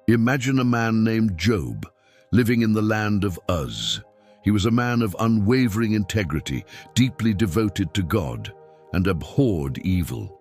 Imagine a man named Job, living in the land of Uz. He was a man of unwavering integrity, deeply devoted to God, and abhorred evil.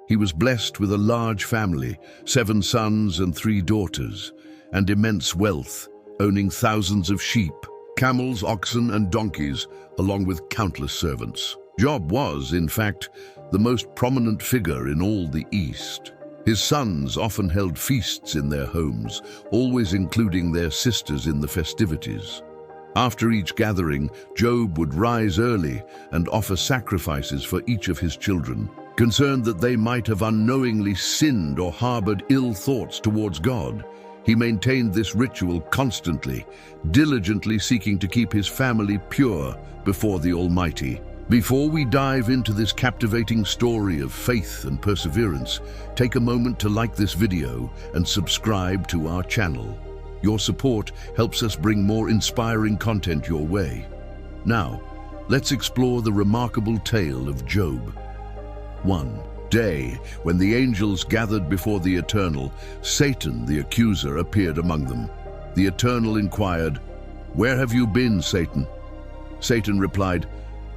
He was blessed with a large family, 7 sons and 3 daughters, and immense wealth, owning thousands of sheep, camels, oxen, and donkeys, along with countless servants. Job was, in fact, the most prominent figure in all the East. His sons often held feasts in their homes, always including their sisters in the festivities. After each gathering, Job would rise early and offer sacrifices for each of his children, concerned that they might have unknowingly sinned or harbored ill thoughts towards God. He maintained this ritual constantly, diligently seeking to keep his family pure before the Almighty. Before we dive into this captivating story of faith and perseverance, take a moment to like this video and subscribe to our channel. Your support helps us bring more inspiring content your way. Now, let's explore the remarkable tale of Job. 1 day, when the angels gathered before the Eternal, Satan, the accuser, appeared among them. The Eternal inquired, "Where have you been, Satan?" Satan replied,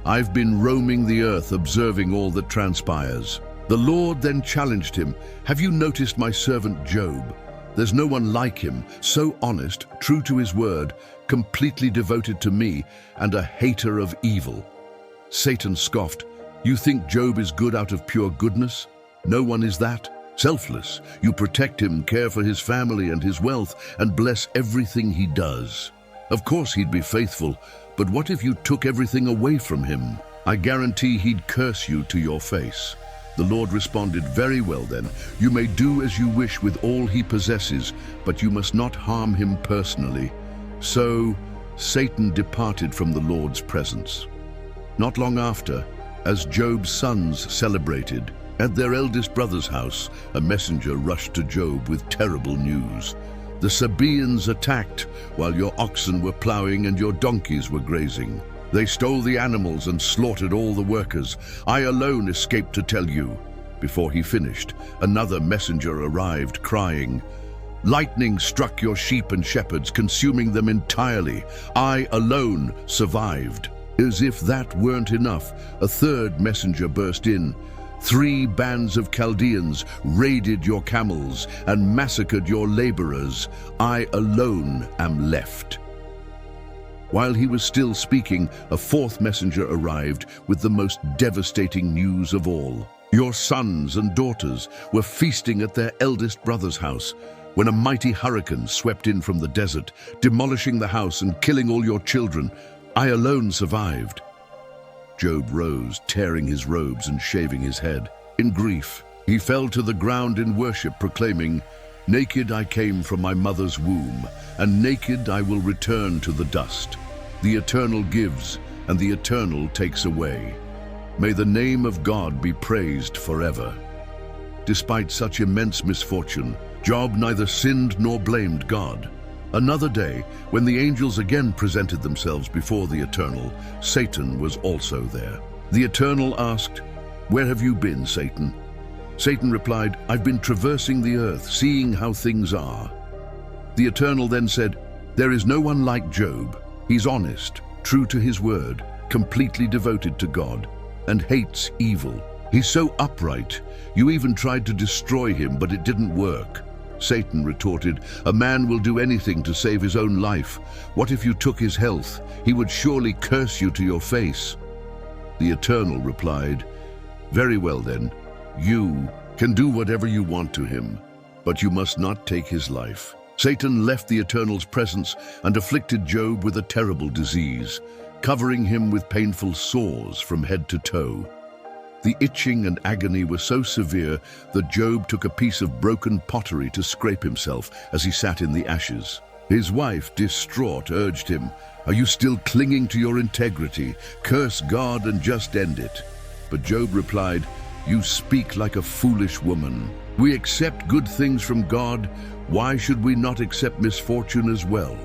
"I've been roaming the earth, observing all that transpires." The Lord then challenged him, "Have you noticed my servant Job? There's no one like him, so honest, true to his word, completely devoted to me, and a hater of evil." Satan scoffed, "You think Job is good out of pure goodness? No one is that. Selfless, you protect him, care for his family and his wealth, and bless everything he does. Of course he'd be faithful, but what if you took everything away from him? I guarantee he'd curse you to your face." The Lord responded, "Very well then, you may do as you wish with all he possesses, but you must not harm him personally." So Satan departed from the Lord's presence. Not long after, as Job's sons celebrated, at their eldest brother's house, a messenger rushed to Job with terrible news. "The Sabaeans attacked while your oxen were plowing and your donkeys were grazing. They stole the animals and slaughtered all the workers. I alone escaped to tell you." Before he finished, another messenger arrived, crying, "Lightning struck your sheep and shepherds, consuming them entirely. I alone survived." As if that weren't enough, a third messenger burst in. "3 bands of Chaldeans raided your camels and massacred your laborers. I alone am left." While he was still speaking, a 4th messenger arrived with the most devastating news of all. "Your sons and daughters were feasting at their eldest brother's house when a mighty hurricane swept in from the desert, demolishing the house and killing all your children. I alone survived." Job rose, tearing his robes and shaving his head. In grief, he fell to the ground in worship, proclaiming, "Naked I came from my mother's womb, and naked I will return to the dust. The Eternal gives, and the Eternal takes away. May the name of God be praised forever." Despite such immense misfortune, Job neither sinned nor blamed God. Another day, when the angels again presented themselves before the Eternal, Satan was also there. The Eternal asked, "Where have you been, Satan?" Satan replied, "I've been traversing the earth, seeing how things are." The Eternal then said, "There is no one like Job. He's honest, true to his word, completely devoted to God, and hates evil. He's so upright, you even tried to destroy him, but it didn't work." Satan retorted, "A man will do anything to save his own life. What if you took his health? He would surely curse you to your face." The Eternal replied, "Very well then, you can do whatever you want to him, but you must not take his life." Satan left the Eternal's presence and afflicted Job with a terrible disease, covering him with painful sores from head to toe. The itching and agony were so severe that Job took a piece of broken pottery to scrape himself as he sat in the ashes. His wife, distraught, urged him, "Are you still clinging to your integrity? Curse God and just end it." But Job replied, "You speak like a foolish woman. We accept good things from God. Why should we not accept misfortune as well?"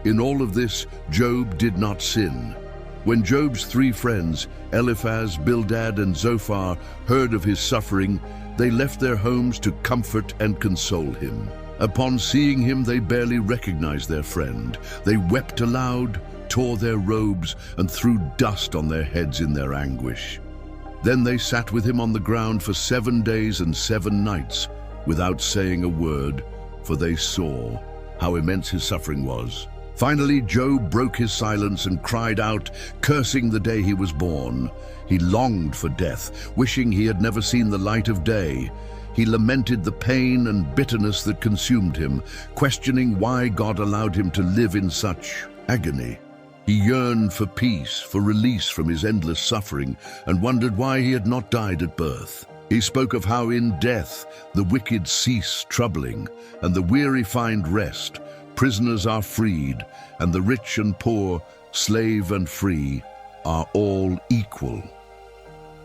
In all of this, Job did not sin. When Job's 3 friends, Eliphaz, Bildad, and Zophar, heard of his suffering, they left their homes to comfort and console him. Upon seeing him, they barely recognized their friend. They wept aloud, tore their robes, and threw dust on their heads in their anguish. Then they sat with him on the ground for 7 days and 7 nights, without saying a word, for they saw how immense his suffering was. Finally, Job broke his silence and cried out, cursing the day he was born. He longed for death, wishing he had never seen the light of day. He lamented the pain and bitterness that consumed him, questioning why God allowed him to live in such agony. He yearned for peace, for release from his endless suffering, and wondered why he had not died at birth. He spoke of how in death the wicked cease troubling, and the weary find rest. Prisoners are freed, and the rich and poor, slave and free, are all equal.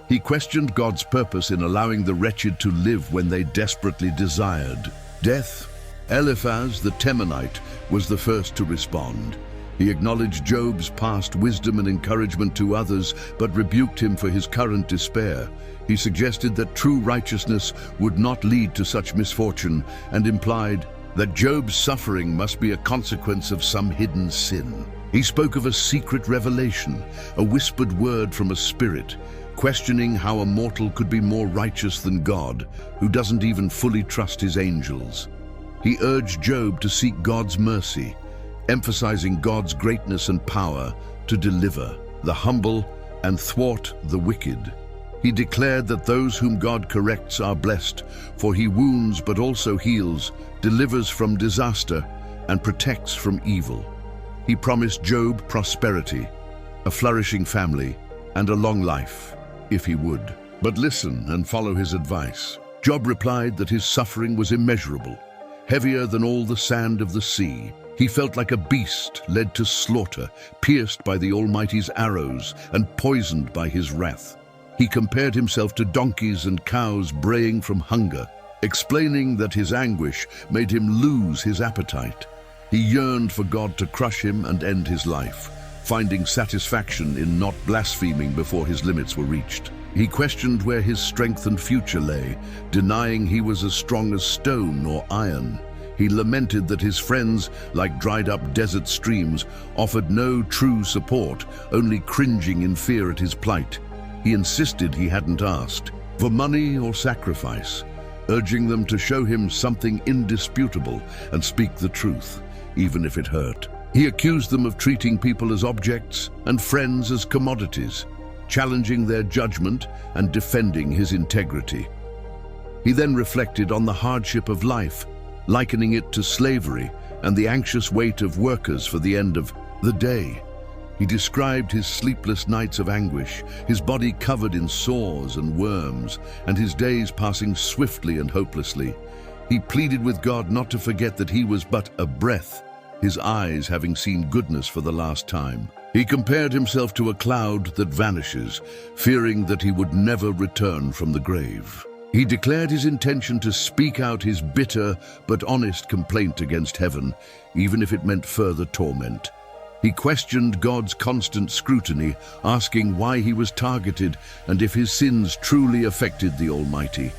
He questioned God's purpose in allowing the wretched to live when they desperately desired death. Eliphaz the Temanite was the first to respond. He acknowledged Job's past wisdom and encouragement to others, but rebuked him for his current despair. He suggested that true righteousness would not lead to such misfortune, and implied that Job's suffering must be a consequence of some hidden sin. He spoke of a secret revelation, a whispered word from a spirit, questioning how a mortal could be more righteous than God, who doesn't even fully trust his angels. He urged Job to seek God's mercy, emphasizing God's greatness and power to deliver the humble and thwart the wicked. He declared that those whom God corrects are blessed, for he wounds but also heals, delivers from disaster, and protects from evil. He promised Job prosperity, a flourishing family, and a long life, if he would. But listen and follow his advice. Job replied that his suffering was immeasurable, heavier than all the sand of the sea. He felt like a beast led to slaughter, pierced by the Almighty's arrows and poisoned by his wrath. He compared himself to donkeys and cows braying from hunger, explaining that his anguish made him lose his appetite. He yearned for God to crush him and end his life, finding satisfaction in not blaspheming before his limits were reached. He questioned where his strength and future lay, denying he was as strong as stone or iron. He lamented that his friends, like dried-up desert streams, offered no true support, only cringing in fear at his plight. He insisted he hadn't asked for money or sacrifice, urging them to show him something indisputable and speak the truth, even if it hurt. He accused them of treating people as objects and friends as commodities, challenging their judgment and defending his integrity. He then reflected on the hardship of life, likening it to slavery and the anxious wait of workers for the end of the day. He described his sleepless nights of anguish, his body covered in sores and worms, and his days passing swiftly and hopelessly. He pleaded with God not to forget that he was but a breath, his eyes having seen goodness for the last time. He compared himself to a cloud that vanishes, fearing that he would never return from the grave. He declared his intention to speak out his bitter but honest complaint against heaven, even if it meant further torment. He questioned God's constant scrutiny, asking why he was targeted and if his sins truly affected the Almighty.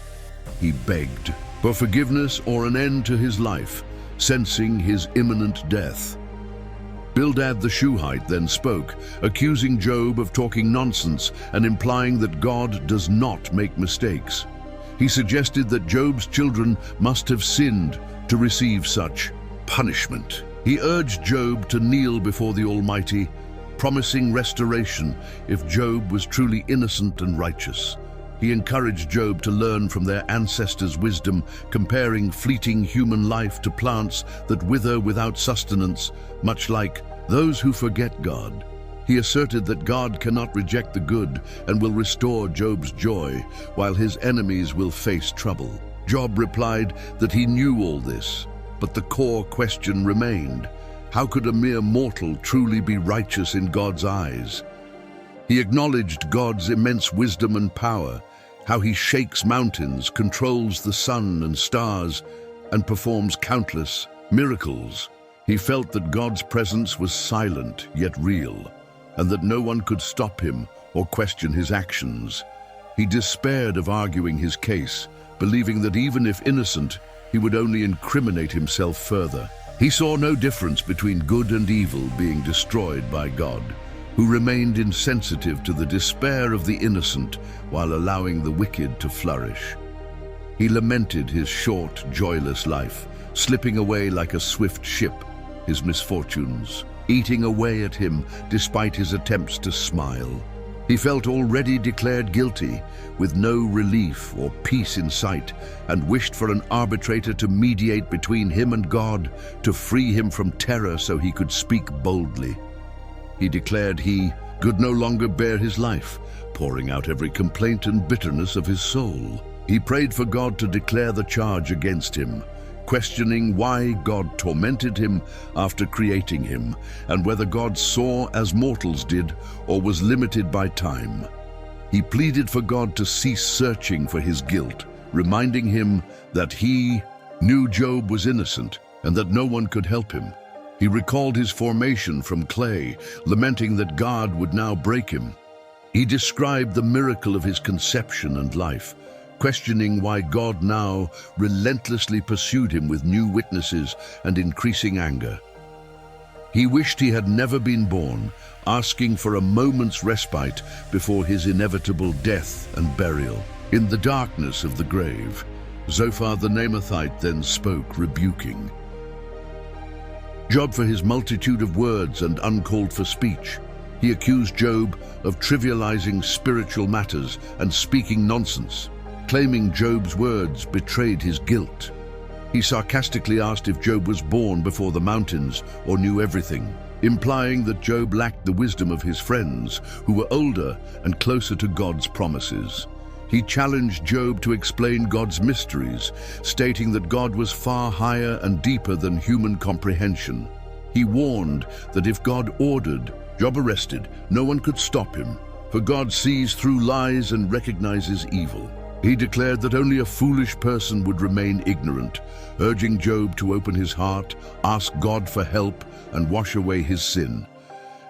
He begged for forgiveness or an end to his life, sensing his imminent death. Bildad the Shuhite then spoke, accusing Job of talking nonsense and implying that God does not make mistakes. He suggested that Job's children must have sinned to receive such punishment. He urged Job to kneel before the Almighty, promising restoration if Job was truly innocent and righteous. He encouraged Job to learn from their ancestors' wisdom, comparing fleeting human life to plants that wither without sustenance, much like those who forget God. He asserted that God cannot reject the good and will restore Job's joy, while his enemies will face trouble. Job replied that he knew all this, but the core question remained: how could a mere mortal truly be righteous in God's eyes? He acknowledged God's immense wisdom and power, how he shakes mountains, controls the sun and stars, and performs countless miracles. He felt that God's presence was silent yet real, and that no one could stop him or question his actions. He despaired of arguing his case, believing that even if innocent, he would only incriminate himself further. He saw no difference between good and evil being destroyed by God, who remained insensitive to the despair of the innocent while allowing the wicked to flourish. He lamented his short, joyless life, slipping away like a swift ship, his misfortunes eating away at him despite his attempts to smile. He felt already declared guilty, with no relief or peace in sight, and wished for an arbitrator to mediate between him and God, to free him from terror so he could speak boldly. He declared he could no longer bear his life, pouring out every complaint and bitterness of his soul. He prayed for God to declare the charge against him, questioning why God tormented him after creating him, and whether God saw as mortals did or was limited by time. He pleaded for God to cease searching for his guilt, reminding him that he knew Job was innocent and that no one could help him. He recalled his formation from clay, lamenting that God would now break him. He described the miracle of his conception and life, questioning why God now relentlessly pursued him with new witnesses and increasing anger. He wished he had never been born, asking for a moment's respite before his inevitable death and burial. In the darkness of the grave, Zophar the Naamathite then spoke, rebuking Job for his multitude of words and uncalled for speech. He accused Job of trivializing spiritual matters and speaking nonsense, claiming Job's words betrayed his guilt. He sarcastically asked if Job was born before the mountains or knew everything, implying that Job lacked the wisdom of his friends, who were older and closer to God's promises. He challenged Job to explain God's mysteries, stating that God was far higher and deeper than human comprehension. He warned that if God ordered Job arrested, no one could stop him, for God sees through lies and recognizes evil. He declared that only a foolish person would remain ignorant, urging Job to open his heart, ask God for help, and wash away his sin.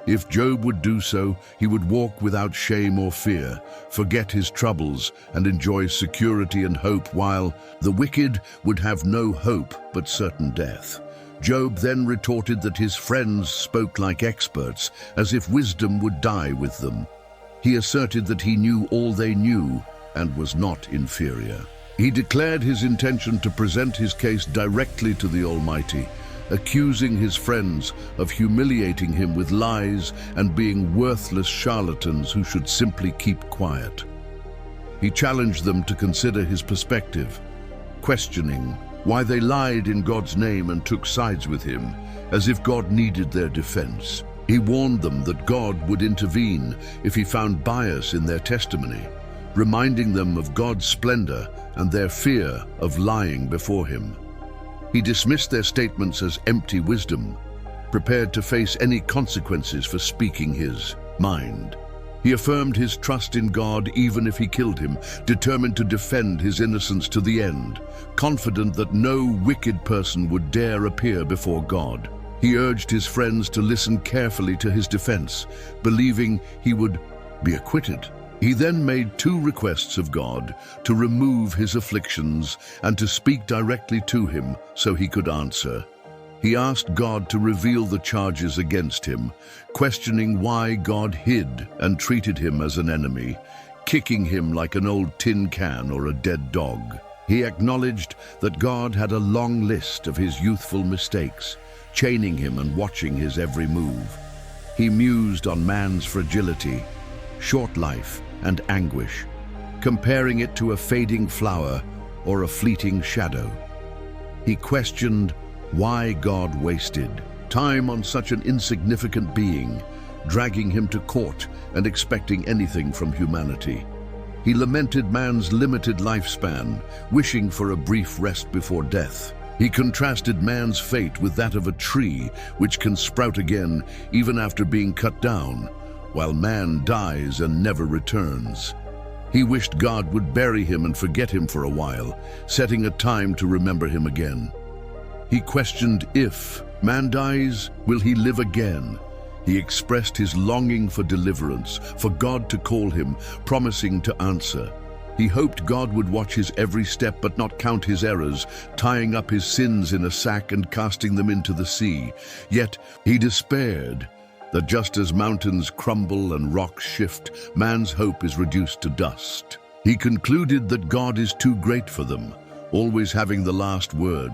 If Job would do so, he would walk without shame or fear, forget his troubles, and enjoy security and hope, while the wicked would have no hope but certain death. Job then retorted that his friends spoke like experts, as if wisdom would die with them. He asserted that he knew all they knew and was not inferior. He declared his intention to present his case directly to the Almighty, accusing his friends of humiliating him with lies and being worthless charlatans who should simply keep quiet. He challenged them to consider his perspective, questioning why they lied in God's name and took sides with him, as if God needed their defense. He warned them that God would intervene if he found bias in their testimony, reminding them of God's splendor and their fear of lying before him. He dismissed their statements as empty wisdom, prepared to face any consequences for speaking his mind. He affirmed his trust in God even if he killed him, determined to defend his innocence to the end, confident that no wicked person would dare appear before God. He urged his friends to listen carefully to his defense, believing he would be acquitted. He then made 2 requests of God to remove his afflictions and to speak directly to him so he could answer. He asked God to reveal the charges against him, questioning why God hid and treated him as an enemy, kicking him like an old tin can or a dead dog. He acknowledged that God had a long list of his youthful mistakes, chaining him and watching his every move. He mused on man's fragility, short life, and anguish, comparing it to a fading flower or a fleeting shadow. He questioned why God wasted time on such an insignificant being, dragging him to court and expecting anything from humanity. He lamented man's limited lifespan, wishing for a brief rest before death. He contrasted man's fate with that of a tree, which can sprout again even after being cut down, while man dies and never returns. He wished God would bury him and forget him for a while, setting a time to remember him again. He questioned if man dies, will he live again? He expressed his longing for deliverance, for God to call him, promising to answer. He hoped God would watch his every step but not count his errors, tying up his sins in a sack and casting them into the sea. Yet he despaired that just as mountains crumble and rocks shift, man's hope is reduced to dust. He concluded that God is too great for them, always having the last word,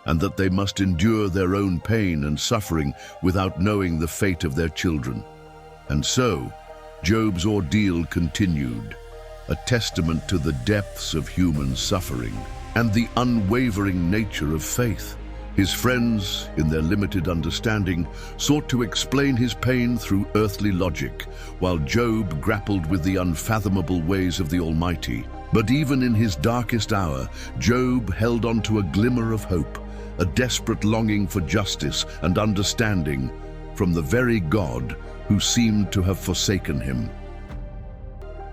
and that they must endure their own pain and suffering without knowing the fate of their children. And so, Job's ordeal continued, a testament to the depths of human suffering and the unwavering nature of faith. His friends, in their limited understanding, sought to explain his pain through earthly logic, while Job grappled with the unfathomable ways of the Almighty. But even in his darkest hour, Job held on to a glimmer of hope, a desperate longing for justice and understanding from the very God who seemed to have forsaken him.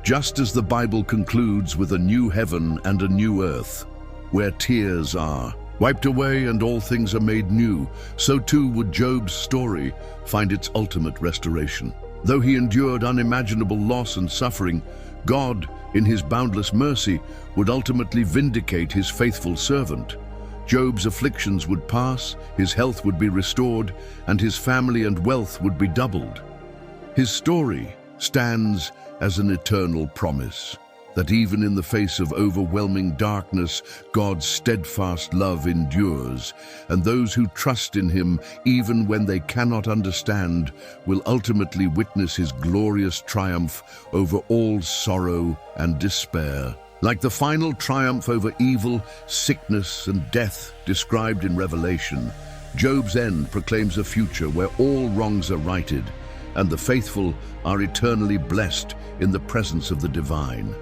Just as the Bible concludes with a new heaven and a new earth, where tears are wiped away and all things are made new, so too would Job's story find its ultimate restoration. Though he endured unimaginable loss and suffering, God, in his boundless mercy, would ultimately vindicate his faithful servant. Job's afflictions would pass, his health would be restored, and his family and wealth would be doubled. His story stands as an eternal promise that even in the face of overwhelming darkness, God's steadfast love endures, and those who trust in him, even when they cannot understand, will ultimately witness his glorious triumph over all sorrow and despair. Like the final triumph over evil, sickness, and death described in Revelation, Job's end proclaims a future where all wrongs are righted, and the faithful are eternally blessed in the presence of the divine.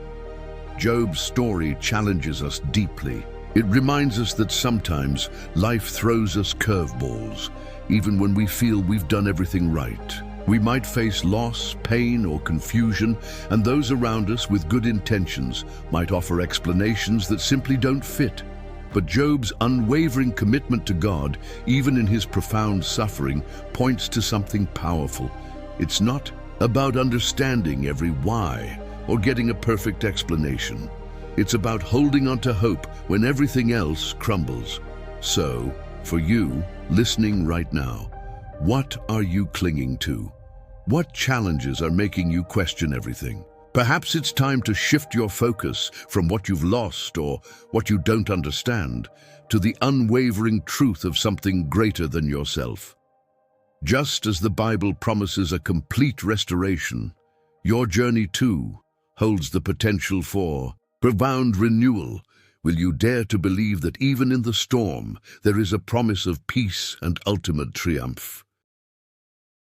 Job's story challenges us deeply. It reminds us that sometimes life throws us curveballs, even when we feel we've done everything right. We might face loss, pain, or confusion, and those around us with good intentions might offer explanations that simply don't fit. But Job's unwavering commitment to God, even in his profound suffering, points to something powerful. It's not about understanding every why or getting a perfect explanation. It's about holding on to hope when everything else crumbles. So, for you, listening right now, what are you clinging to? What challenges are making you question everything? Perhaps it's time to shift your focus from what you've lost or what you don't understand to the unwavering truth of something greater than yourself. Just as the Bible promises a complete restoration, your journey too holds the potential for profound renewal. Will you dare to believe that even in the storm, there is a promise of peace and ultimate triumph?